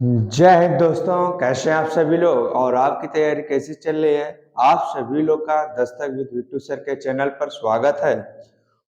जय हिंद दोस्तों, कैसे हैं आप सभी लोग और आपकी तैयारी कैसी चल रही है। आप सभी लोग का दस्तक विद बिट्टू सर के चैनल पर स्वागत है।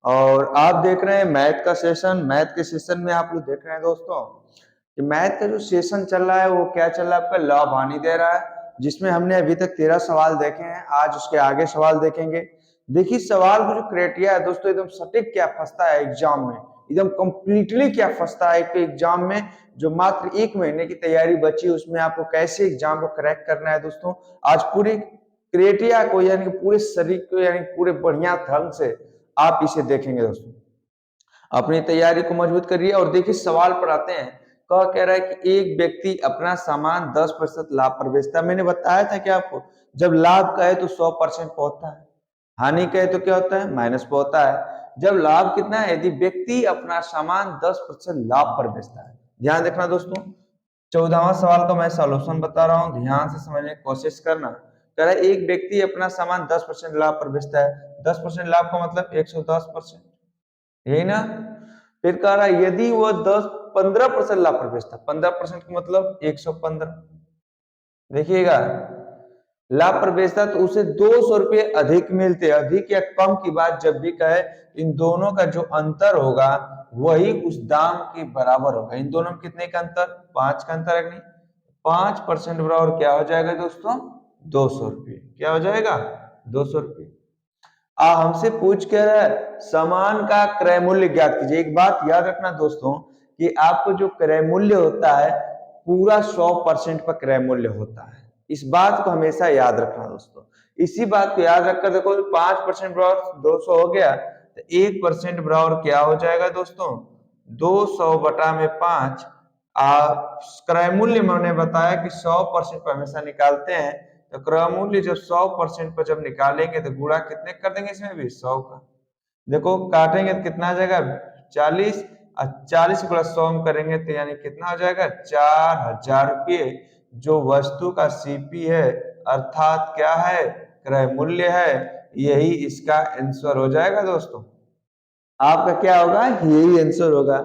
और आप देख रहे हैं मैथ का सेशन। मैथ के सेशन में आप लोग देख रहे हैं दोस्तों कि मैथ का जो सेशन चल रहा है वो क्या चल रहा है, आपका लॉ ऑफ हानि दे रहा है, जिसमें हमने अभी तक 13 सवाल देखे हैं। आज उसके आगे सवाल देखेंगे। देखिए सवाल को जो क्राइटेरिया है दोस्तों, एकदम सटीक क्या फंसता है एग्जाम में, एकदम कंप्लीटली क्या फंसता है एक एग्जाम में जो मात्र 1 महीने की तैयारी बची, उसमें आपको कैसे एग्जाम को क्रैक करना है दोस्तों। आज पूरी क्राइटेरिया को यानी कि पूरे शरीर को यानी पूरे बढ़िया ढंग से आप इसे देखेंगे दोस्तों। अपनी तैयारी को मजबूत करिए और देखिए सवाल पर आते हैं। कह रहा है कि एक व्यक्ति अपना सामान 10% लाभ पर बेचता है। मैंने बताया था कि आपको जब लाभ का है तो 100% पहुंचता है, हानि का है तो क्या होता है माइनस पे होता है। जब लाभ कितना है, यदि व्यक्ति अपना सामान 10% लाभ पर बेचता है। ध्यान रखना दोस्तों, 14वां सवाल का मैं सॉल्यूशन बता रहा हूं, ध्यान से समझने की कोशिश करना। कह रहा है एक व्यक्ति अपना सामान 10% लाभ पर बेचता है। 10% लाभ का मतलब 110%, यही ना। फिर कह रहा है यदि वो 15% लाभ पर बेचता, 15% का मतलब 115। देखिएगा लाभ पर बेचता तो उसे 200 रुपये अधिक मिलते। अधिक या कम की बात जब भी कहे, इन दोनों का जो अंतर होगा वही उस दाम के बराबर होगा। इन दोनों में कितने का अंतर, 5 का अंतर है नहीं। 5% बराबर क्या हो जाएगा दोस्तों, 200 रुपये। क्या हो जाएगा, 200 रुपये। हमसे पूछ के रहा है सामान का क्रय मूल्य ज्ञात कीजिए। एक बात याद रखना दोस्तों कि आपको जो क्रय मूल्य होता है पूरा 100% पर क्रय मूल्य होता है। इस बात को हमेशा याद रखना दोस्तों। इसी बात को याद रखकर देखो 5% बराबर 200 हो गया, तो 1% बराबर क्या हो जाएगा दोस्तों, 200 बटा में 5। क्रय मूल्य मैंने बताया कि 100% पर हमेशा निकालते हैं, तो क्रय मूल्य जब 100% पर जब निकालेंगे तो गुणा कितने कर देंगे, इसमें भी 100 का। देखो काटेंगे तो कितना आ जाएगा, 40। और 40 गुणा 100 में करेंगे तो यानी कितना हो जाएगा, 4000 रुपये। जो वस्तु का सीपी है अर्थात क्या है, क्रय मूल्य है, यही इसका आंसर हो जाएगा दोस्तों। आपका क्या होगा, यही आंसर होगा।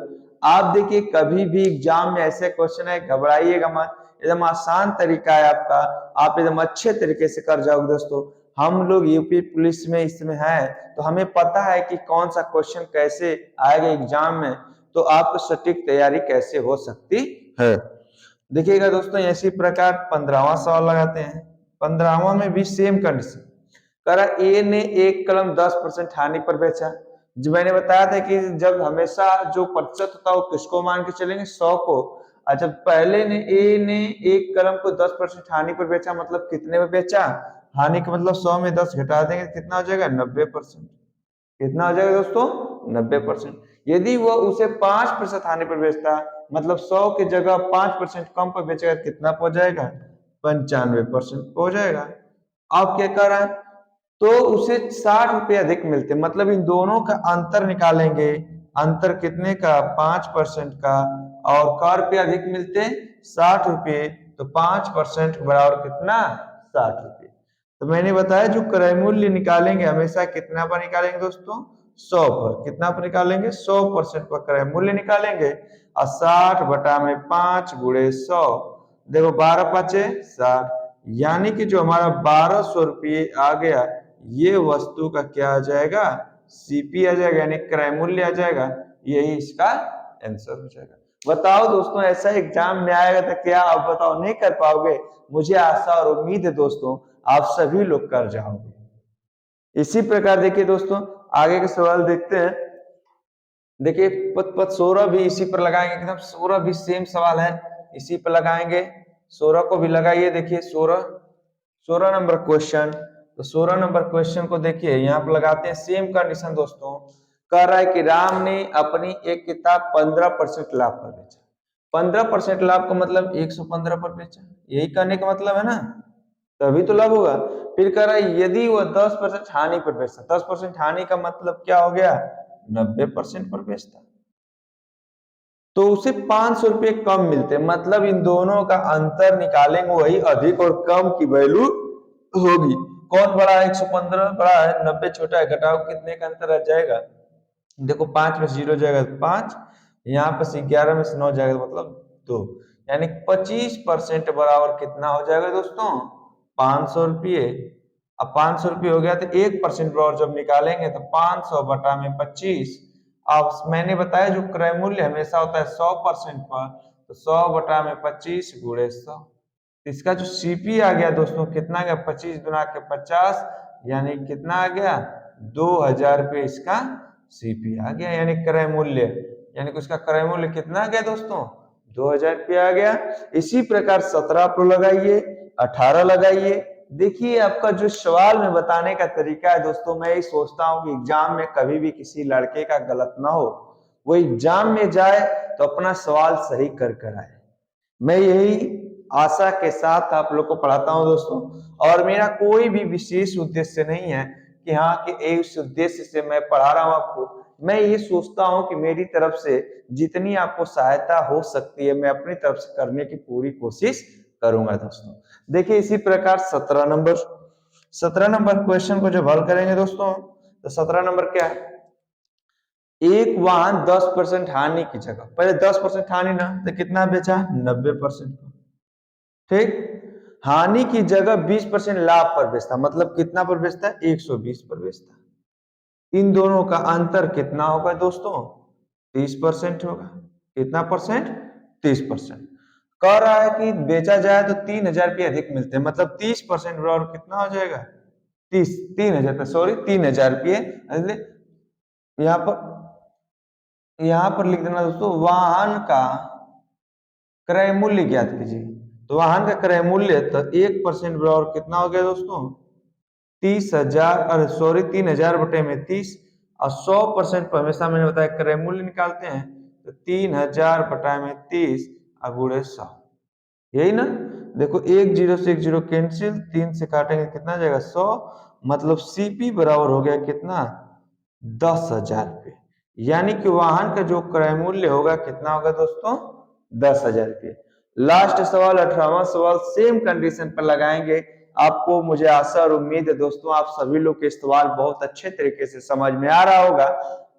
आप देखिए कभी भी एग्जाम में ऐसे क्वेश्चन है, घबराइएगा मत, एकदम आसान तरीका है आपका। आप एकदम अच्छे तरीके से कर जाओगे दोस्तों। हम लोग यूपी पुलिस में इसमें हैं तो हमें पता है कि कौन सा क्वेश्चन कैसे आएगा एग्जाम में, तो आपको सटीक तैयारी कैसे हो सकती है। देखिएगा दोस्तों इसी प्रकार 15वां सवाल लगाते हैं। 15वां में भी सेम कंडीशन। करा ए ने एक कलम 10% हानि पर बेचा। जो मैंने बताया था कि जब हमेशा जो प्रतिशत होता है वो किसको मान के चलेंगे, 100 को। अच्छा पहले ने ए ने एक कलम को 10% हानि पर बेचा, मतलब कितने में बेचा, हानि का मतलब 100 में 10 घटा देंगे कितना हो जाएगा, 90%। कितना हो जाएगा दोस्तों, 90%। यदि वह उसे 5% हानि पर बेचता, मतलब 100 की जगह 5% कम पर बेचेगा, कितना पहुंच जाएगा, 95% हो जाएगा। अब क्या कर रहा है, तो उसे 60 रुपये अधिक मिलते, मतलब इन दोनों का अंतर निकालेंगे। अंतर कितने का, 5% का। और क रुपये अधिक मिलते, 60 रुपये। तो 5% बराबर कितना, 60 रुपये। तो मैंने बताया जो क्रय मूल्य निकालेंगे हमेशा कितना पर निकालेंगे दोस्तों, 100 पर। कितना पर निकालेंगे, 100% पर क्रय मूल्य निकालेंगे। और 60 बटा में 5 गुणे 100, देखो 12 पाँचे 60, यानी कि जो हमारा 1200 रुपये आ गया, ये वस्तु का क्या आ जाएगा, सीपी आ जाएगा, यानी क्रय मूल्य आ जाएगा। यही इसका आंसर हो जाएगा। बताओ दोस्तों ऐसा एग्जाम में आएगा तो क्या आप बताओ नहीं कर पाओगे। मुझे आशा और उम्मीद है दोस्तों आप सभी लोग कर जाओगे। इसी प्रकार देखिए दोस्तों आगे के सवाल देखते हैं। देखिए पद पद 16 भी इसी पर लगाएंगे, एकदम 16 भी सेम सवाल है, इसी पर लगाएंगे। 16 को भी लगाइए। देखिए 16 नंबर क्वेश्चन। तो 16 नंबर क्वेश्चन को देखिए यहाँ पर लगाते हैं, सेम कंडीशन दोस्तों। कह रहा है कि राम ने अपनी एक किताब 15% लाभ पर बेचा। 15% लाभ का मतलब 115 पर बेचा, यही कहने का मतलब है ना, तभी तो लाभ होगा। फिर कह रहा है यदि वह 10% हानि पर बेचता, 10% हानि का मतलब क्या हो गया, 90% पर बेचता, तो उसे 500 रुपये कम मिलते, मतलब इन दोनों का अंतर निकालेंगे, वही अधिक और कम की वैल्यू होगी। कौन बड़ा है, 115 बड़ा है, 90 छोटा है, घटाओ कितने का अंतर आ जाएगा, देखो 5 में से 0 जाएगा 5, यहाँ पे से 11 में से 9 जाएगा मतलब 2, यानी 25% बराबर कितना हो जाएगा दोस्तों, 500 रुपये। अब 500 रुपये हो गया तो 1% बराबर जब निकालेंगे तो 500 बटा में 25। अब मैंने बताया जो क्रय मूल्य हमेशा होता है 100% पर, तो 100 बटा में 25 गुणे 100। इसका जो सीपी आ गया दोस्तों कितना आ गया, 25 गुना के 50, यानी कितना आ गया, 2000 रुपये इसका सीपी आ गया, यानी क्रय मूल्य। यानी कि उसका क्रय मूल्य कितना आ गया दोस्तों, 2000 रुपया आ गया। इसी प्रकार 17 पर लगाइए, 18 लगाइए। देखिए आपका जो सवाल में बताने का तरीका है दोस्तों, मैं ये सोचता हूँ कि एग्जाम में कभी भी किसी लड़के का गलत ना हो, वो एग्जाम में जाए तो अपना सवाल सही कर कर आए। मैं यही आशा के साथ आप लोग को पढ़ाता हूं दोस्तों, और मेरा कोई भी विशेष उद्देश्य नहीं है कि हाँ कि इस उद्देश्य से मैं पढ़ा रहा हूं आपको। मैं ये सोचता हूं कि मेरी तरफ से जितनी आपको सहायता हो सकती है मैं अपनी तरफ से करने की पूरी कोशिश करूंगा दोस्तों। देखिए इसी प्रकार 17 नंबर क्वेश्चन को जब हल करेंगे दोस्तों, तो 17 नंबर क्या है, एक वाहन 10% हानि की जगह, पहले 10% हानि ना तो कितना बेचा, 90%। ठीक, हानि की जगह 20% लाभ पर बेचता, मतलब कितना पर बेचता है, 120 पर बेचता। इन दोनों का अंतर कितना होगा दोस्तों, 30% होगा। कितना परसेंट, 30%। कह रहा है कि बेचा जाए तो 3000 रुपये अधिक मिलते हैं, मतलब 30% बराबर कितना हो जाएगा, 3000 सॉरी 3000 रुपये। यहाँ पर लिख देना दोस्तों, वाहन का क्रय मूल्य ज्ञात कीजिए। तो वाहन का क्रय मूल्य तो 1% बराबर कितना हो गया दोस्तों, 30,000, अरे सॉरी 3000 बटे में 30, और 100% पर हमेशा मैंने बताया क्रय मूल्य निकालते हैं, तो 3000 बटा में 30 और गुणे 100, यही ना। देखो एक जीरो से एक जीरो कैंसिल, 3 से काटेंगे कितना जाएगा, 100, मतलब सीपी बराबर हो गया कितना, 10,000 रुपये। यानी कि वाहन का जो क्रय मूल्य होगा कितना होगा दोस्तों, 10,000 रुपये। लास्ट सवाल 18वां सवाल सेम कंडीशन पर लगाएंगे। आपको मुझे आशा और उम्मीद है दोस्तों आप सभी लोग के सवाल बहुत अच्छे तरीके से समझ में आ रहा होगा,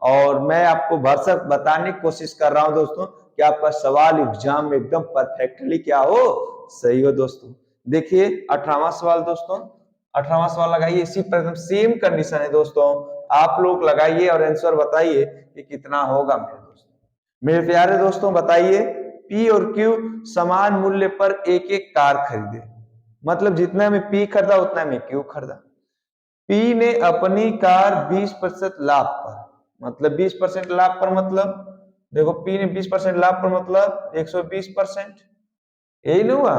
और मैं आपको भरसक बताने की कोशिश कर रहा हूं दोस्तों कि आपका सवाल एग्जाम में एकदम परफेक्टली क्या हो, सही हो दोस्तों। देखिए 18वां सवाल दोस्तों, 18वां सवाल लगाइए, इसी पर एकदम सेम कंडीशन है दोस्तों। आप लोग लगाइए और आंसर बताइए कि कितना होगा मेरे दोस्तों। मेरे प्यारे दोस्तों बताइए, पी और क्यू समान मूल्य पर एक एक कार खरीदे, मतलब जितना में पी खरीदा उतना में क्यू खरीदा। पी ने अपनी कार 20% लाभ पर, मतलब 20% लाभ पर, मतलब देखो पी ने 20% लाभ पर मतलब 120%, यही ना हुआ,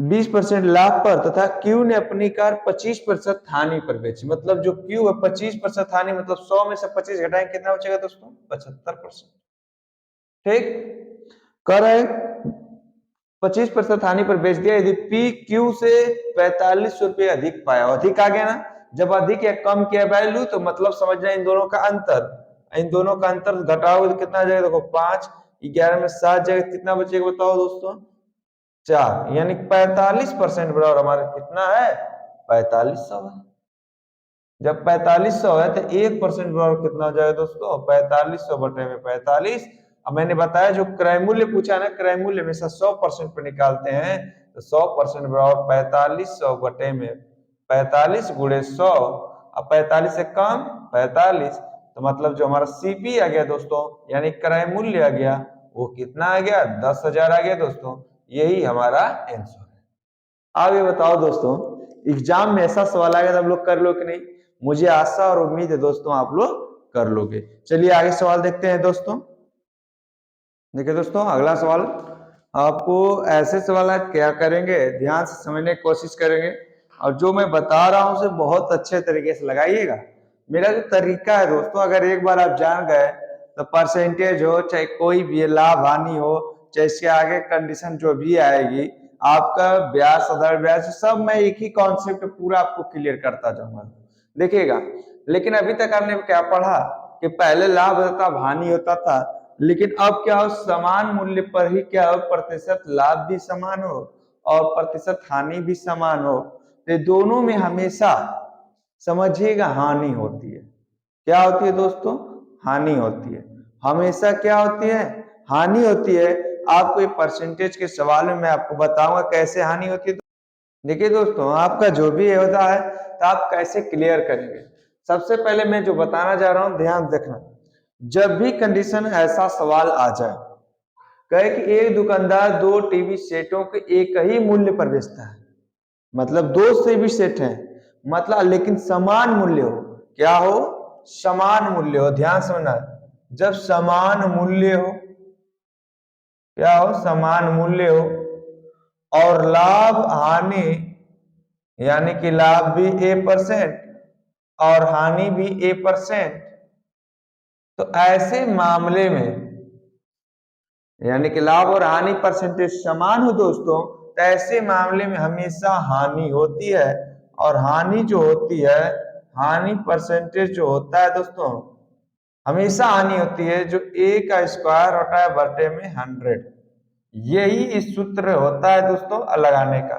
20% लाभ पर, तथा क्यू ने अपनी कार 25% हानि पर बेची, मतलब जो क्यू है 25% हानि, मतलब 100 में से 25 घटाएं कितना बचेगा दोस्तों, 75%। ठीक, कर है 25% हानि पर बेच दिया। यदि पी क्यू से 4500 रुपये अधिक पाया, अधिक आ गया ना, जब अधिक या कम किया वैल्यू तो मतलब समझना इन दोनों का अंतर, इन दोनों का अंतर घटाओगे तो कितना आ जाएगा, देखो 5, 11 में 7 जाएगा, कितना बचेगा बताओ दोस्तों, 4, यानी 45% बराबर हमारा कितना है, 4500 है। जब 4500 है तो 1% बराबर कितना हो जाएगा दोस्तों, 4500 बटे में 45। अब मैंने बताया जो क्रय मूल्य पूछा ना, क्रय मूल्य हमेशा 100% पर निकालते हैं, तो 100% बराबर 4500 बटे में 45 गुणे 100, अब 45 से कम 45, तो मतलब जो हमारा सीपी आ गया दोस्तों, यानी क्रय मूल्य आ गया, वो कितना आ गया, 10,000 आ गया दोस्तों। यही हमारा आंसर है। आगे बताओ दोस्तों, एग्जाम में ऐसा सवाल आएगा तो आप लोग कर लो कि नहीं, मुझे आशा और उम्मीद है दोस्तों आप लोग कर लोगे। चलिए आगे सवाल देखते हैं दोस्तों। देखिए दोस्तों अगला सवाल, आपको ऐसे सवाल आज क्या करेंगे, ध्यान से समझने की कोशिश करेंगे, और जो मैं बता रहा हूं उसे बहुत अच्छे तरीके से लगाइएगा। मेरा जो तरीका है दोस्तों, अगर एक बार आप जान गए तो परसेंटेज हो चाहे कोई भी लाभ हानि हो, चाहे इसके आगे कंडीशन जो भी आएगी, आपका ब्याज साधारण ब्याज सब मैं एक ही कॉन्सेप्ट पूरा आपको क्लियर करता जाऊंगा, देखिएगा। लेकिन अभी तक आपने क्या पढ़ा कि पहले लाभ होता था हानि होता था, लेकिन अब क्या हो, समान मूल्य पर ही क्या हो, प्रतिशत लाभ भी समान हो और प्रतिशत हानि भी समान हो, तो दोनों में हमेशा समझिएगा हानि होती है। क्या होती है दोस्तों, हानि होती है, हमेशा क्या होती है, हानि होती है। आपको ये परसेंटेज के सवाल में मैं आपको बताऊंगा कैसे हानि होती है। देखिए दोस्तों, आपका जो भी होता है तो आप कैसे क्लियर करेंगे। सबसे पहले मैं जो बताना चाह रहा हूं, ध्यान रखना। जब भी कंडीशन ऐसा सवाल आ जाए, कहे कि एक दुकानदार दो टीवी सेटों के एक ही मूल्य पर बेचता है, मतलब दो से भी सेट है, मतलब लेकिन समान मूल्य हो। क्या हो? समान मूल्य हो। ध्यान समझना, जब समान मूल्य हो, क्या हो? समान मूल्य हो और लाभ हानि, यानी कि लाभ भी A% और हानि भी A%, तो ऐसे मामले में, यानी कि लाभ और हानि परसेंटेज समान हो दोस्तों, तो ऐसे मामले में हमेशा हानि होती है। और हानि जो होती है, हानि परसेंटेज जो होता है दोस्तों, हमेशा हानि होती है जो A का स्क्वायर होता है बटे में 100। यही इस सूत्र होता है दोस्तों लगाने का।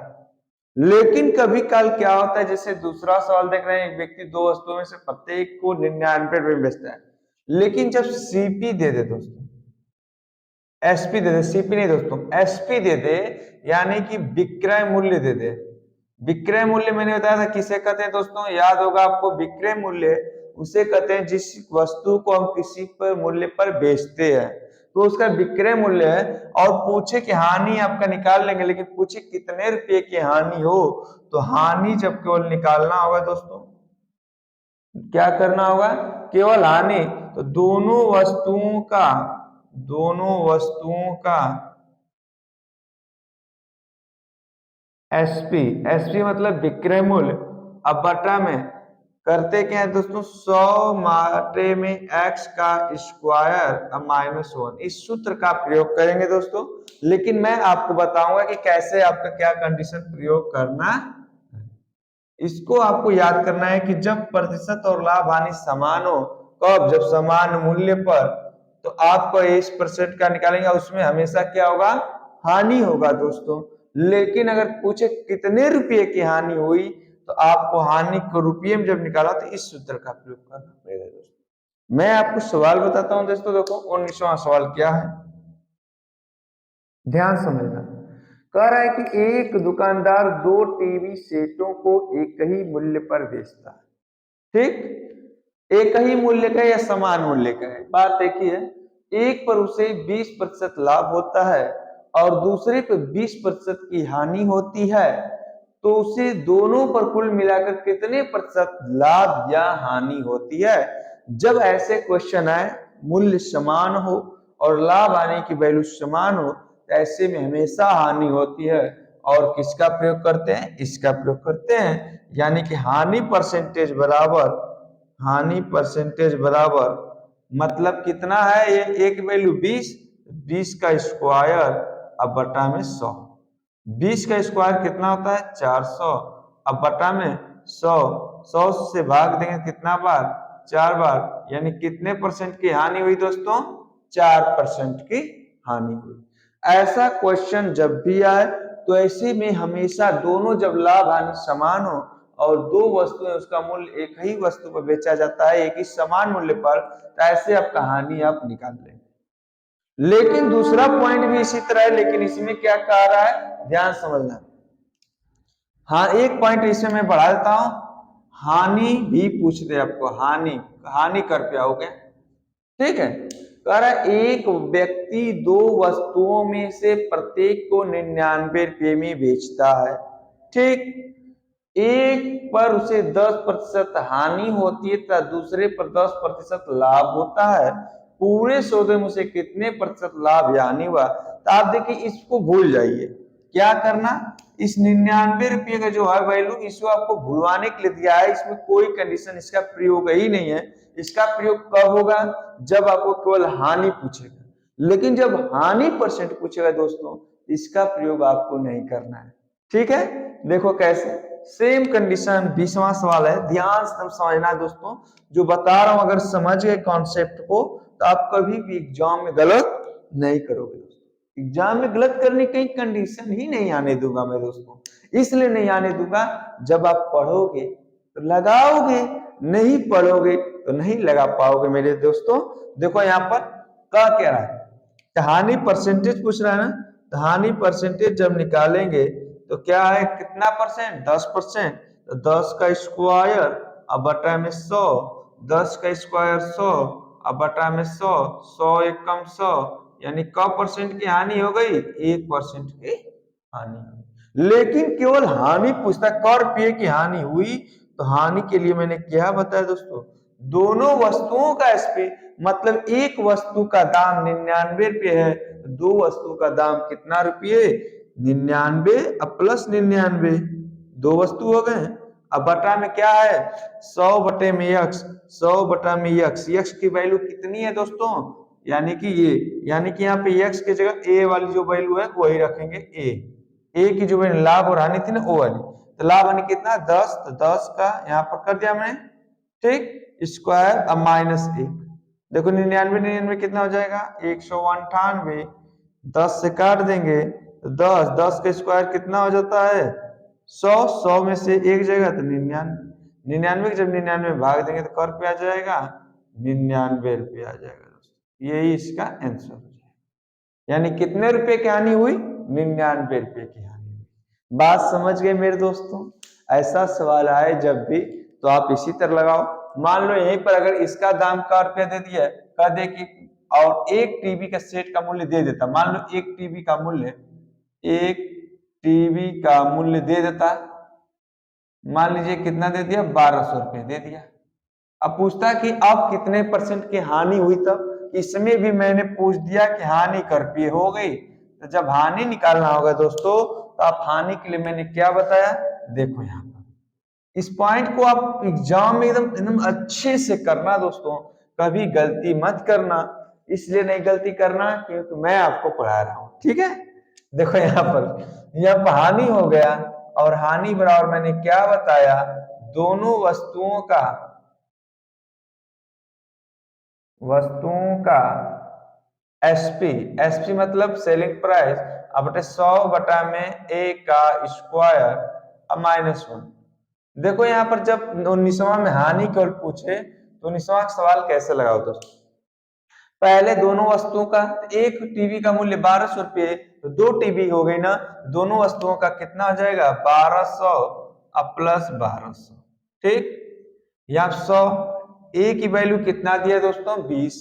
लेकिन कभी काल क्या होता है, जैसे दूसरा सवाल देख रहे हैं, एक व्यक्ति दो वस्तुओं में से प्रत्येक को 99 रुपए में बेचता है, लेकिन जब सीपी दे दे दोस्तों, एसपी दे दे, सीपी नहीं दोस्तों, एसपी दे दे, यानी कि विक्रय मूल्य दे दे। विक्रय मूल्य मैंने बताया था किसे कहते हैं दोस्तों, याद होगा आपको। विक्रय मूल्य उसे कहते हैं जिस वस्तु को हम किसी पर मूल्य पर बेचते हैं, तो उसका विक्रय मूल्य है। और पूछे कि हानि आपका निकाल लेंगे, लेकिन पूछे कितने रुपए की हानि हो, तो हानि जब केवल निकालना होगा दोस्तों, क्या करना होगा? केवल हानि, तो दोनों वस्तुओं का एसपी, एसपी मतलब विक्रय मूल्य, अब बटा में करते क्या है दोस्तों, 100 मात्रे में एक्स का स्क्वायर -1, इस सूत्र का प्रयोग करेंगे दोस्तों। लेकिन मैं आपको बताऊंगा कि कैसे आपका क्या कंडीशन प्रयोग करना। इसको आपको याद करना है कि जब प्रतिशत और लाभ हानि समान हो, कब? जब समान मूल्य पर, तो आपको इस परसेंट का निकालेंगे, उसमें हमेशा क्या होगा? हानि होगा दोस्तों। लेकिन अगर पूछे कितने रुपये की हानि हुई, तो आपको हानि को रुपये में जब निकाला तो इस सूत्र का प्रयोग करना पड़ेगा दोस्तों। मैं आपको सवाल बताता हूं दोस्तों, देखो 19वां सवाल क्या है, ध्यान समझना। कह रहा है कि एक दुकानदार दो टीवी सेटों को एक ही मूल्य पर बेचता है। ठीक, एक ही मूल्य का या समान मूल्य का है, बात एक ही है। एक पर उसे 20% लाभ होता है और दूसरे पर 20% की हानि होती है, तो उसे दोनों पर कुल मिलाकर कितने प्रतिशत लाभ या हानि होती है? जब ऐसे क्वेश्चन आए, मूल्य समान हो और लाभ हानि की वैल्यू समान हो, तो ऐसे में हमेशा हानि होती है। और किसका प्रयोग करते हैं? इसका प्रयोग करते हैं, यानी कि हानि परसेंटेज बराबर मतलब कितना है, ये एक वैल्यू 20, 20 का स्क्वायर अब बटा में 100। 20 का स्क्वायर कितना होता है? 400, अब बटा में 100। 100 से भाग देंगे कितना बार? 4 बार, यानी कितने परसेंट की हानि हुई दोस्तों? 4% की हानि हुई। ऐसा क्वेश्चन जब भी आए, तो ऐसे में हमेशा दोनों जब लाभ हानि समान हो और दो वस्तुएं उसका मूल्य एक ही वस्तु पर बेचा जाता है एक ही समान मूल्य पर, तो ऐसे आप कहानी आप निकाल लेंगे। लेकिन दूसरा पॉइंट भी इसी तरह है, लेकिन इसमें क्या कह रहा है, ध्यान समझना। हाँ, एक पॉइंट इसमें मैं बढ़ा देता हूं, हानि भी पूछ दे आपको, हानि, हानि कर पे आओगे। ठीक है, कह रहा है एक व्यक्ति दो वस्तुओं में से प्रत्येक को 99 रुपये में बेचता है। ठीक, एक पर उसे 10% हानि होती है तथा दूसरे पर 10% लाभ होता है। पूरे सौदे में उसे कितने प्रतिशत लाभ या हानि हुआ? तो आप देखिए, इसको भूल जाइए। क्या करना, इस 99 रुपये का जो है वैल्यू, इसको आपको भूलवाने के लिए दिया है। इसमें कोई कंडीशन इसका प्रयोग ही नहीं है। इसका प्रयोग कब होगा? जब आपको केवल हानि पूछेगा। लेकिन जब हानि परसेंट पूछेगा दोस्तों, इसका प्रयोग आपको नहीं करना है। ठीक है, देखो कैसे। सेम कंडीशन 20वां सवाल है, ध्यान से समझना है दोस्तों। जो बता रहा हूं, अगर समझ गए कॉन्सेप्ट को, तो आप कभी भी एग्जाम में गलत नहीं करोगे दोस्तों। एग्जाम में गलत करने की कंडीशन ही नहीं आने दूंगा मैं दोस्तों। इसलिए नहीं आने दूंगा, जब आप पढ़ोगे तो लगाओगे, नहीं पढ़ोगे तो नहीं लगा पाओगे मेरे दोस्तों। देखो यहाँ पर क्या कह रहा है, हानि परसेंटेज पूछ रहा है ना, तो हानि परसेंटेज जब निकालेंगे तो क्या है, कितना परसेंट, 10%। तो 10 का स्क्वायर अब बटा में 100, 10 का स्क्वायर 100 अब बटा में 100, 100 एक कम 100, यानी क परसेंट की हानि हो गई, 1% की हानि हुई। लेकिन केवल हानि पूछता, कर रुपये की हानि हुई, तो हानि के लिए मैंने क्या बताया दोस्तों, दोनों वस्तुओं का एसपी, मतलब एक वस्तु का दाम 99 रुपये है, दो वस्तु का दाम कितना रुपये, 99 प्लस 99, दो वस्तु हो गए। अब बटा में क्या है, 100 बटे में यक्स, 100 बटा में यक्स, यक्स की वैल्यू कितनी है दोस्तों, यानी कि ये, यानी कि यहाँ पे यक्स की जगह ए वाली जो वैल्यू है वही रखेंगे, ए की जो वैल्यू लाभ और हानि थी ना वो वाली, तो लाभ हानि कितना 10, तो 10 का यहाँ पर कर दिया मैंने, ठीक, स्क्वायर अब -1, देखो 99 99 कितना हो जाएगा, 198, 10 से काट देंगे तो 10, 10 का स्क्वायर कितना हो जाता है 100, 100 में से एक जगह तो 99, 99 जब 99 भाग देंगे तो कर पे आ जाएगा 99 रुपये आ जाएगा दोस्तों, यही इसका आंसर हो जाएगा। यानी कितने रुपए की हानि हुई, 99 रुपये की हानि हुई। बात समझ गए मेरे दोस्तों, ऐसा सवाल आए जब भी तो आप इसी तरह लगाओ। मान लो यहीं पर अगर इसका दाम का रुपया दे दिया है, कह दे कि और एक टीवी का सेट का मूल्य दे देता, मान लो एक टीवी का मूल्य, एक टीवी का मूल्य दे देता, मान लीजिए कितना दे दिया, 1200 रुपये दे दिया। अब पूछता कि अब कितने परसेंट की हानि हुई, तब इसमें भी मैंने पूछ दिया कि हानि कर रुपये हो गई। तो जब हानि निकालना होगा दोस्तों, तो आप हानि के लिए मैंने क्या बताया, देखो यहाँ पर इस पॉइंट को आप एग्जाम में एकदम एकदम अच्छे से करना दोस्तों, कभी गलती मत करना। इसलिए नहीं गलती करना क्योंकि मैं आपको पढ़ा रहा हूं, ठीक है। देखो यहाँ पर हानि हो गया, और हानि बराबर मैंने क्या बताया, दोनों वस्तुओं का एसपी, एसपी मतलब सेलिंग प्राइस, अब बटे 100 बटा में ए का स्क्वायर अब -1। देखो यहाँ पर जब 19वां में हानि कर पूछे तो 19वां सवाल कैसे लगाओ दोस्तों, पहले दोनों वस्तुओं का, एक टीवी का मूल्य 1200 रुपये, तो दो टीवी हो गई ना, दोनों वस्तुओं का कितना हो जाएगा 1200 अब प्लस 1200, ठीक, यहाँ 100, ए की वैल्यू कितना दिया दोस्तों 20,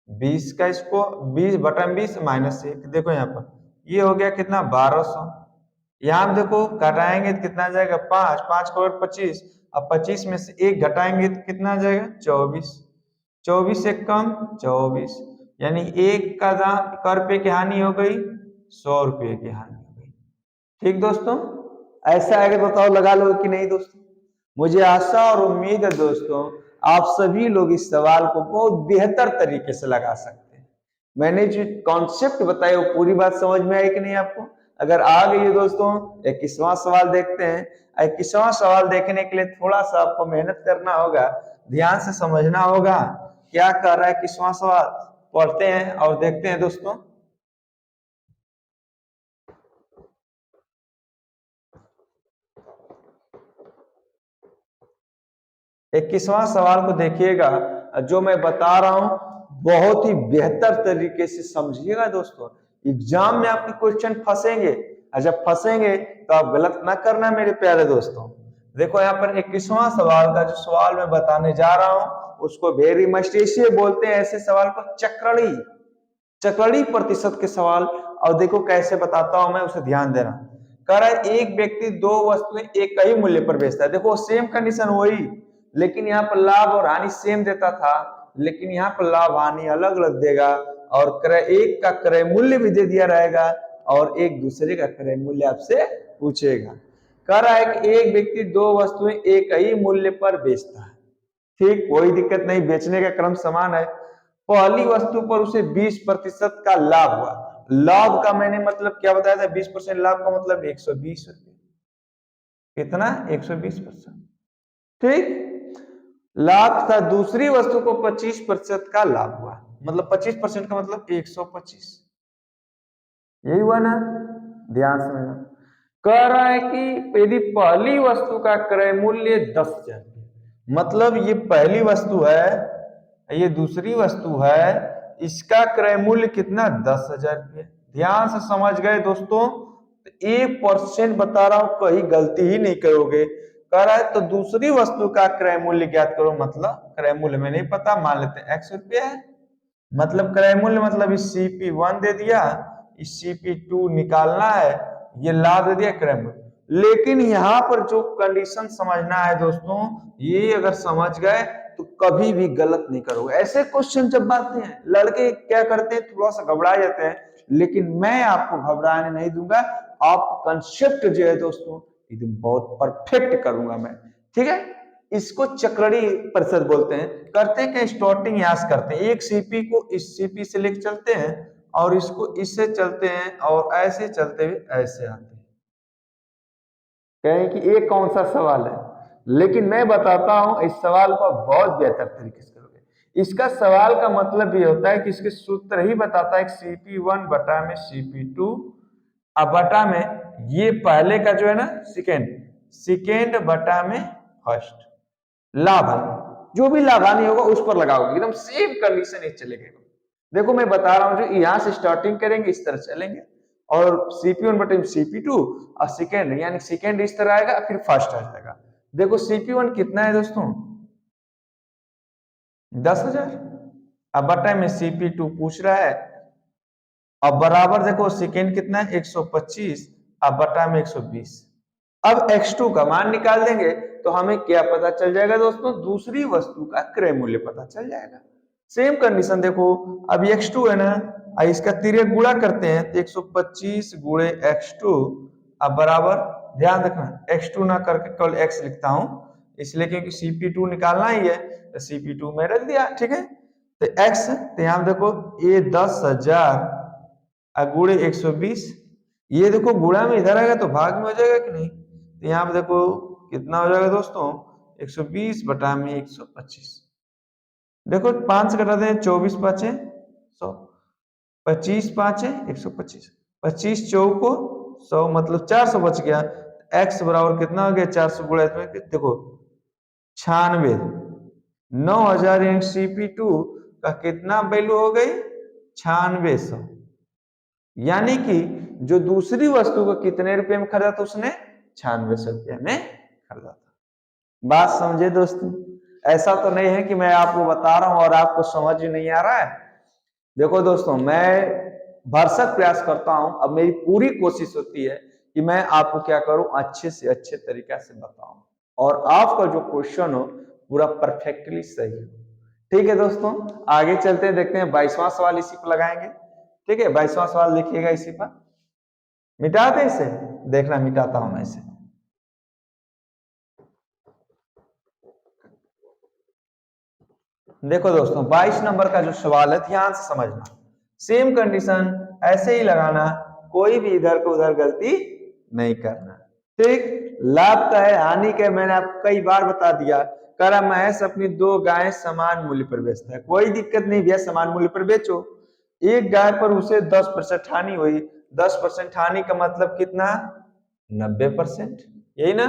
20 का इसको 20 बटा 20 -1, देखो यहाँ पर ये हो गया कितना 1200, यहाँ देखो घटाएंगे तो कितना आ जाएगा 5, 5 का 25, अब 25 में से एक घटाएंगे तो कितना आ जाएगा 24, 24 से कम 24, यानी एक का दाम कर रुपये की हानि हो गई, 100 रुपये की हानि हो गई। ठीक दोस्तों, ऐसा आएगा तो बताओ लगा लो कि नहीं दोस्तों। मुझे आशा और उम्मीद है दोस्तों आप सभी लोग इस सवाल को बहुत बेहतर तरीके से लगा सकते हैं। मैंने जो कॉन्सेप्ट बताया वो पूरी बात समझ में आई कि नहीं आपको, अगर आ गई है दोस्तों 21वां सवाल देखते हैं। 21वां सवाल देखने के लिए थोड़ा सा आपको मेहनत करना होगा, ध्यान से समझना होगा क्या कर रहा है 21वां सवाल, पढ़ते हैं और देखते हैं दोस्तों। 21वां सवाल को देखिएगा, जो मैं बता रहा हूं बहुत ही बेहतर तरीके से समझिएगा दोस्तों, एग्जाम में आपके क्वेश्चन फंसेंगे, और जब फंसेंगे तो आप गलत ना करना मेरे प्यारे दोस्तों। देखो यहाँ पर 21वां सवाल का जो सवाल मैं बताने जा रहा हूं उसको वेरी मस्टेशियस बोलते हैं, ऐसे सवाल को चक्रड़ी, चक्रड़ी प्रतिशत के सवाल। और देखो कैसे बताता हूं मैं, उसे ध्यान देना। कह रहा है एक व्यक्ति दो वस्तुएं एक ही मूल्य पर बेचता है, देखो सेम कंडीशन वही, लेकिन यहाँ पर लाभ और हानि सेम देता था, लेकिन यहाँ पर लाभ हानि अलग अलग देगा, और क्रय एक का क्रय मूल्य भी दे दिया रहेगा और एक दूसरे का क्रय मूल्य आपसे पूछेगा। कह रहा है कि एक व्यक्ति दो वस्तुएं एक ही मूल्य पर बेचता है, ठीक, कोई दिक्कत नहीं, बेचने का क्रम समान है। पहली वस्तु पर उसे 20% का लाभ हुआ, लाभ का मैंने मतलब क्या बताया था, 20% लाभ का मतलब 120 रुपये, कितना 120%, ठीक, लाभ था। दूसरी वस्तु को 25% का लाभ हुआ, मतलब 25% का मतलब 125, यही हुआ ना, ध्यान समझना। कह रहा है कि यदि पहली वस्तु का क्रय मूल्य 10,000, मतलब ये पहली वस्तु है, ये दूसरी वस्तु है, इसका क्रय मूल्य कितना 10,000 रुपये। ध्यान से समझ गए दोस्तों। 1% बता रहा हूं, कहीं गलती ही नहीं करोगे। कह रहा है तो दूसरी वस्तु का क्रय मूल्य ज्ञात करो, मतलब क्रय मूल्य में नहीं पता, मान लेते हैं x रुपया है, मतलब क्रय मूल्य मतलब इस CP1 दे दिया, इस CP2 निकालना है, ये लाभ दे दिया क्रय मूल्य। लेकिन यहाँ पर जो कंडीशन समझना है दोस्तों, ये अगर समझ गए तो कभी भी गलत नहीं करोगे। ऐसे क्वेश्चन जब आते हैं लड़के क्या करते हैं, थोड़ा सा घबरा जाते हैं, लेकिन मैं आपको घबराने नहीं दूंगा। आप कंसेप्ट जो है दोस्तों एकदम बहुत परफेक्ट करूंगा मैं, ठीक है। इसको चक्रणीय परिषद बोलते हैं। करते हैं कि स्टार्टिंग यहाँ से करते हैं, एक सीपी को इस सीपी से लेकर चलते हैं और इसको इससे चलते हैं और ऐसे चलते हुए ऐसे आते हैं। कहें कि ये कौन सा सवाल है, लेकिन मैं बताता हूं इस सवाल को बहुत बेहतर तरीके से करोगे। इसका सवाल का मतलब ये होता है कि इसके सूत्र ही बताता है कि CP1 बटा में CP2 अब बटा में ये पहले का जो है ना सेकेंड बटा में फर्स्ट, लाभ हानि, जो भी लाभ हानि होगा उस पर लगाओगे, एकदम सेम कंडीशन ये चलेगा। देखो मैं बता रहा हूं, जो यहां से स्टार्टिंग करेंगे इस तरह चलेंगे और CP1 बटे CP2 और सेकेंड यानी सेकेंड इस तरह आएगा फिर फर्स्ट आ जाएगा। देखो CP1 कितना है दोस्तों 10,000, अब बटा में CP2 पूछ रहा है, अब बराबर देखो सेकेंड कितना है 125, अब बटा में 120। अब x2 का मान निकाल देंगे तो हमें क्या पता चल जाएगा दोस्तों, दूसरी वस्तु का क्रय मूल्य पता चल जाएगा। सेम कंडीशन देखो, अब x2 है ना, इसका तिर्यक गुणा करते हैं तो 125 गुणे x2, अब बराबर ध्यान रखना x2 ना करके केवल x लिखता हूं, इसलिए क्योंकि CP2 निकालना ही है तो CP2 में रख दिया, ठीक है। तो x तो यहां देखो ये 10,000 गुणे 120, ये देखो गुणा में इधर आएगा तो भाग में हो जाएगा कि नहीं, तो यहाँ पे देखो कितना हो जाएगा दोस्तों 120 बटा में 125। देखो 5 से घटाते हैं 24 पाँचे 100, 25 पाँचे 125, 25 चौको 100 मतलब 400 बच गया। x बराबर कितना हो गया 400 गुणा इसमें देखो 96, 9,000 CP2 का कितना वैल्यू हो गई 9600, यानी कि जो दूसरी वस्तु को कितने रुपए में खरीदा था उसने 9600 रुपये में खरीदा था। बात समझे दोस्तों, ऐसा तो नहीं है कि मैं आपको बता रहा हूं और आपको समझ ही नहीं आ रहा है। देखो दोस्तों मैं भरसक प्रयास करता हूं, अब मेरी पूरी कोशिश होती है कि मैं आपको क्या करूं अच्छे से अच्छे तरीका से बताऊं और आपका जो क्वेश्चन हो पूरा परफेक्टली सही हो। ठीक है दोस्तों, आगे चलते हैं, देखते हैं 22वां सवाल इसी पर लगाएंगे। ठीक है 22वां सवाल लिखिएगा इसी पर, मिटा दे इसे, देखना मिटाता हूं मैं इसे। देखो दोस्तों 22 नंबर का जो सवाल है ध्यान से समझना, सेम कंडीशन ऐसे ही लगाना, कोई भी इधर को उधर गलती नहीं करना। ठीक, लाभ का है हानि का है मैंने आपको कई बार बता दिया। करा महेश अपनी 2 गायें समान मूल्य पर बेचता है, कोई दिक्कत नहीं भैया, समान मूल्य पर बेचो। एक गाय पर उसे 10% हानि हुई, 10% हानि का मतलब कितना 90%, यही ना।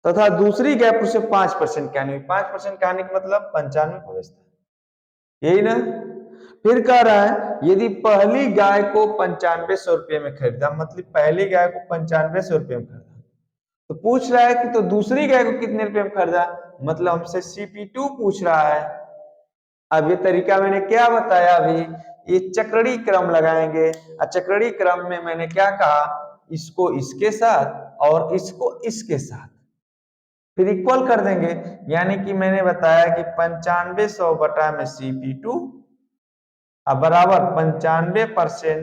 तथा दूसरी गाय पर उसे 5% की हानि हुई, 5% की हानि का मतलब 95 को बेचता है, यही ना। फिर कह रहा है यदि पहली गाय को 9500 रुपये में खरीदा, मतलब पहली गाय को 9500 रुपये में खरीदा, तो पूछ रहा है कि तो दूसरी गाय को कितने रुपए में खरीदा, मतलब हमसे CP2 पूछ रहा है। अब ये तरीका मैंने क्या बताया अभी, ये चक्रणीय क्रम लगाएंगे, और चक्रणीय क्रम में मैंने क्या कहा, इसको इसके साथ और इसको इसके साथ फिर इक्वल कर देंगे, यानी कि मैंने बताया कि 9500 बटा में CP2 अब बराबर 95%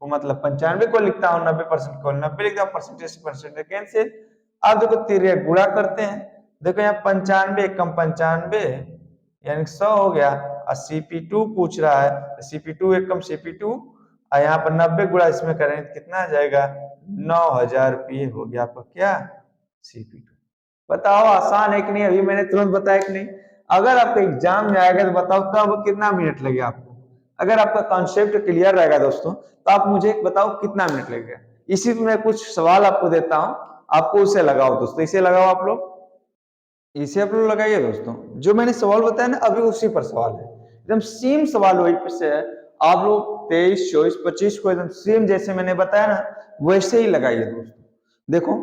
को, मतलब 95 को लिखता हूं 90% को 90 लिखता हूं, परसेंटेज कैंसिल। अब देखो तिर्यक गुणा करते हैं, देखो यहाँ 95 कम 95 यानी 100 हो गया, और CP2 पूछ रहा है, CP2 एक कम CP2, और यहाँ पर 90 गुणा इसमें करें तो कितना आ जाएगा 9,000 रुपये हो गया आपका क्या CP2। बताओ आसान है कि नहीं, अभी मैंने तुरंत बताया कि नहीं। अगर आपका एग्जाम में आएगा तो बताओ कब कितना मिनट लगेगा आपको, अगर आपका कॉन्सेप्ट क्लियर रहेगा दोस्तों तो आप मुझे बताओ कितना मिनट लगेगा। इसी में मैं कुछ सवाल आपको देता हूं, आपको उसे लगाओ दोस्तों, इसे लगाओ आप लोग लगाइए दोस्तों, जो मैंने सवाल बताया ना अभी उसी पर सवाल है, एकदम सेम सवाल वही पे से है। आप लोग 23, 24, 25 को एकदम सेम जैसे मैंने बताया ना वैसे ही लगाइए दोस्तों। देखो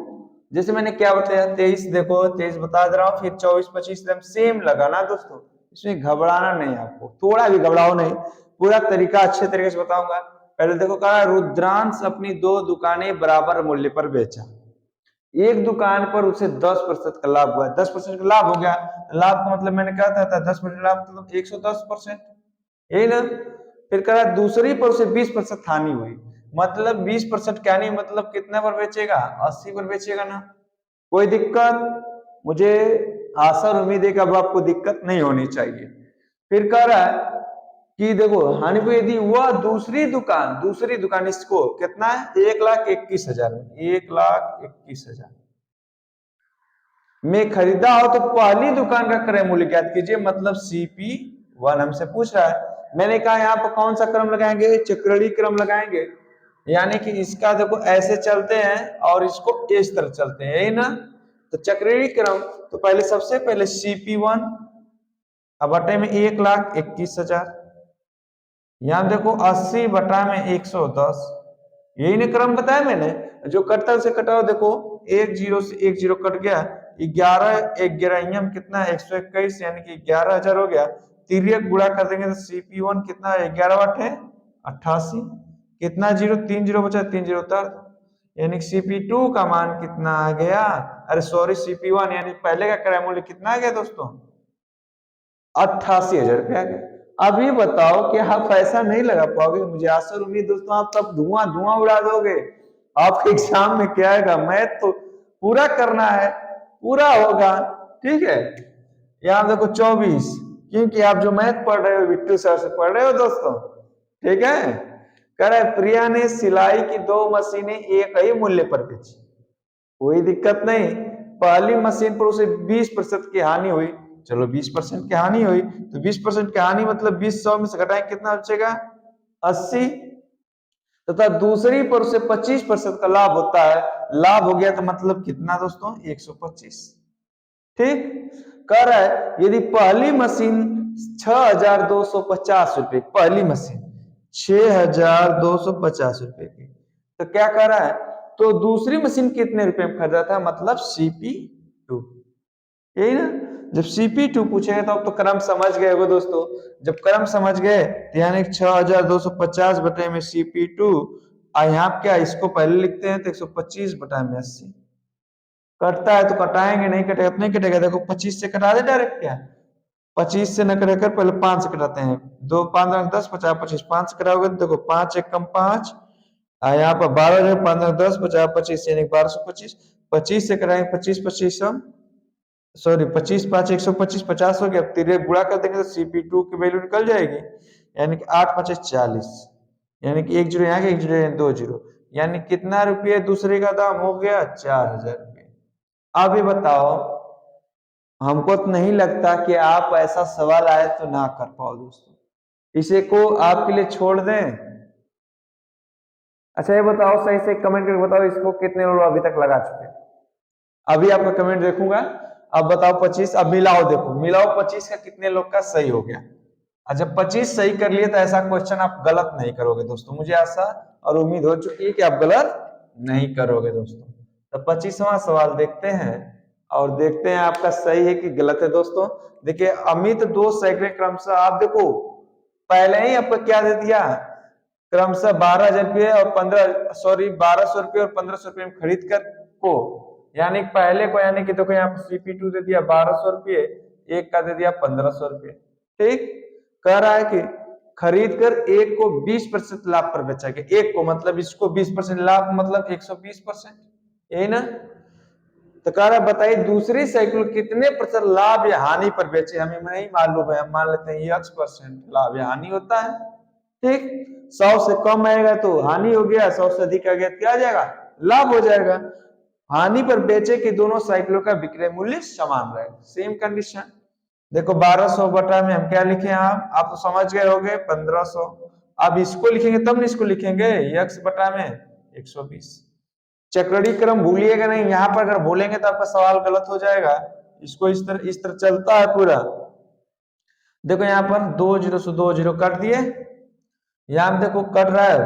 जैसे मैंने क्या बताया 23, देखो 23 बता दे रहा हूँ, फिर 24, 25 एकदम सेम लगाना दोस्तों। इसमें घबराना नहीं, आपको थोड़ा भी घबराओ नहीं, पूरा तरीका अच्छे तरीके से बताऊंगा। पहले देखो कहा रुद्रांश अपनी 2 दुकानें बराबर मूल्य पर बेचा। एक दुकान पर उसे 10% का लाभ हुआ, 10% का लाभ हो गया। लाभ का मतलब मैंने कहा था 10% लाभ मतलब 110%, यही ना। फिर कहा दूसरी पर उसे 20% हानि हुई, मतलब 20% क्या नहीं, मतलब कितना पर बेचेगा, 80 पर बेचेगा ना। कोई दिक्कत, मुझे आशा और उम्मीद है कि अब आपको दिक्कत नहीं होनी चाहिए। फिर कह रहा है कि देखो हानि को यदि वह दूसरी दुकान इसको कितना है 1,21,000 में, 1,21,000 में खरीदा हो तो पहली दुकान का क्रय मूल्य ज्ञात कीजिए, मतलब CP1 हमसे पूछ रहा है। मैंने कहा यहाँ पर कौन सा क्रम लगाएंगे, चक्रीय क्रम लगाएंगे, यानी कि इसका देखो ऐसे चलते हैं और इसको इस तरह चलते हैं, यही ना। तो चक्रीय क्रम, तो पहले सबसे पहले CP1 अब बटे में 1,21,000, यहां देखो 80 बटा में 110, यही ना क्रम बताया मैंने। जो कटता से कटाओ, देखो एक जीरो से एक जीरो कट गया, 11 कितना 121, यानी कि 11,000 हो गया। तिर्यक गुणा कर देंगे तो CP1 कितना है 11/88, कितना जीरो 3 जीरो बचा, 3 जीरो उतार दो, यानी CP2 का मान कितना आ गया, अरे सॉरी CP1 यानी पहले का क्रय मूल्य कितना आ गया दोस्तों, 88,000 रुपया आ गया। अब ये बताओ कि आप ऐसा नहीं लगा पाओगे, मुझे आशा और उम्मीद दोस्तों आप तब धुआं धुआं उड़ा दोगे। आपके एग्जाम में क्या आएगा, मैथ तो पूरा करना है, पूरा होगा, ठीक है। यहाँ देखो 24, क्योंकि आप जो मैथ पढ़ रहे हो बिट्टू सर से पढ़ रहे हो दोस्तों, ठीक है। कह रहे प्रिया ने सिलाई की 2 मशीनें एक ही मूल्य पर बेची, कोई दिक्कत नहीं। पहली मशीन पर उसे 20% की हानि हुई, चलो 20% की हानि हुई तो 20% की हानि मतलब 20 100 में से घटाएं कितना बचेगा 80, तथा दूसरी पर उसे 25% का लाभ होता है, लाभ हो गया तो मतलब कितना दोस्तों 125, ठीक। कह रहा है यदि पहली मशीन 6,250 रुपए, पहली मशीन 6,250 रुपए की, तो क्या कर रहा है, तो दूसरी मशीन कितने रुपए में खरीदा था, मतलब CP2, यही ना। जब CP2 पूछेगा तो अब तो क्रम समझ गए होगे दोस्तों। जब क्रम समझ गए तो यानी 6,250 बटे में CP2, यहाँ क्या इसको पहले लिखते हैं तो 125 बटा में 80, कटता है तो कटाएंगे, नहीं कटेगा तो नहीं कटेगा। देखो 25 से कटा दे डायरेक्ट, क्या 25 से न कटाकर पहले 5 से कटाते हैं, 2 5 10 50 25, 5 से कटाओगे तो देखो 5 1 कम 5, यहाँ पर 12 15 10 50 25 यानी 1225, 25 से कटाएंगे 25 25 सॉरी 25 5 125 50 हो गया। अब तिरक गुणा कर देंगे तो CP2 की वैल्यू निकल जाएगी, यानी कि 8 5 40, यानी कि एक जीरो यहाँ एक जीरो 2 जीरो, यानी कितना रुपये दूसरे का दाम हो गया 4,000 रुपये। अब ये बताओ, हमको तो नहीं लगता कि आप ऐसा सवाल आए तो ना कर पाओ दोस्तों, इसे को आपके लिए छोड़ दें। अच्छा ये बताओ, सही से कमेंट करके बताओ इसको कितने लोग अभी तक लगा चुके हैं। अभी आपका कमेंट देखूंगा। अब बताओ 25, अब मिलाओ, देखो मिलाओ 25 का कितने लोग का सही हो गया। और जब 25 सही कर लिए तो ऐसा क्वेश्चन आप गलत नहीं करोगे दोस्तों, मुझे आशा और उम्मीद हो चुकी है कि आप गलत नहीं करोगे दोस्तों। तो 25वां सवाल देखते हैं और देखते हैं आपका सही है कि गलत है दोस्तों। देखिए अमित 2 साइकिल क्रमशः, आप देखो पहले ही आपको क्या दे दिया, क्रमशः 12,000 रुपये और 1200 रुपये और 1,500 रुपये में खरीद कर को, यानी पहले को, यानी कि देखो यहाँ पर CP2 दे दिया 1,200 रुपये, एक का दे दिया 1,500 रुपये, ठीक। कह रहा है कि खरीद कर एक को 20% लाभ पर बेचा गया, एक को मतलब इसको 20% लाभ मतलब 120%, यही ना। तो कह रहा है बताइए दूसरी साइकिल कितने प्रतिशत लाभ या हानि पर बेचे, हमें नहीं मालूम है, हम मान लेते हैं X% लाभ या हानि होता है, ठीक। 100 से कम आएगा तो हानि हो गया, 100 से अधिक आ गया क्या आ जाएगा, लाभ हो जाएगा। हानि पर बेचे कि दोनों साइकिलों का विक्रय मूल्य समान रहेगा, सेम कंडीशन। देखो 1200 बटा में हम क्या लिखे, आप तो समझ गए होंगे 1500, अब इसको लिखेंगे तब नहीं इसको लिखेंगे, x बटा में 120। चक्रीय क्रम भूलिएगा नहीं, यहाँ पर अगर भूलेंगे तो आपका सवाल गलत हो जाएगा। इसको इस तरह चलता है पूरा। देखो यहाँ पर 2 0 से 2 0 कट दिए, यहाँ देखो कट रहा है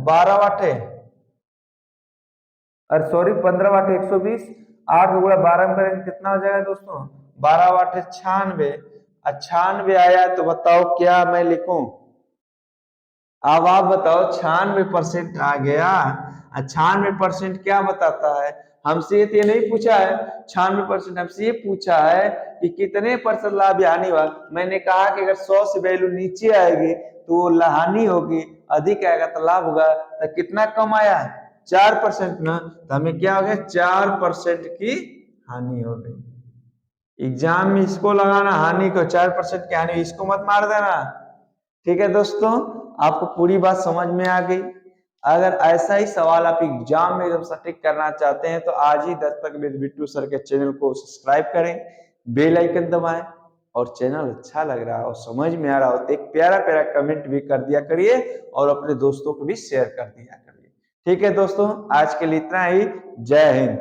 12 वाटे, अरे सॉरी 15 वाटे 120, 8 गुणा 12 में करेंगे कितना हो जाएगा दोस्तों, 12 वाटे 96। 96 आया तो बताओ क्या मैं लिखूं, अब आप बताओ 96% आ गया। 96% क्या बताता है, हमसे ये नहीं पूछा है 96%, हमसे ये पूछा है कि कितने परसेंट लाभ हानि हुआ। मैंने कहा कि अगर 100 से वैल्यू नीचे आएगी तो वो हानि होगी, अधिक आएगा तो लाभ होगा। तो कितना कम आया, 4% ना, तो हमें क्या हो गया 4% की हानि हो गई। एग्जाम में इसको लगाना हानि को, 4% की हानि, इसको मत मार देना। ठीक है दोस्तों, आपको पूरी बात समझ में आ गई। अगर ऐसा ही सवाल आप एग्जाम में जब सटीक करना चाहते हैं तो आज ही दस्तक विद बिट्टू सर के चैनल को सब्सक्राइब करें, बेल आइकन दबाएं, और चैनल अच्छा लग रहा हो, समझ में आ रहा हो तो एक प्यारा प्यारा कमेंट भी कर दिया करिए और अपने दोस्तों को भी शेयर कर दिया करिए। ठीक है दोस्तों, आज के लिए इतना ही। जय हिंद।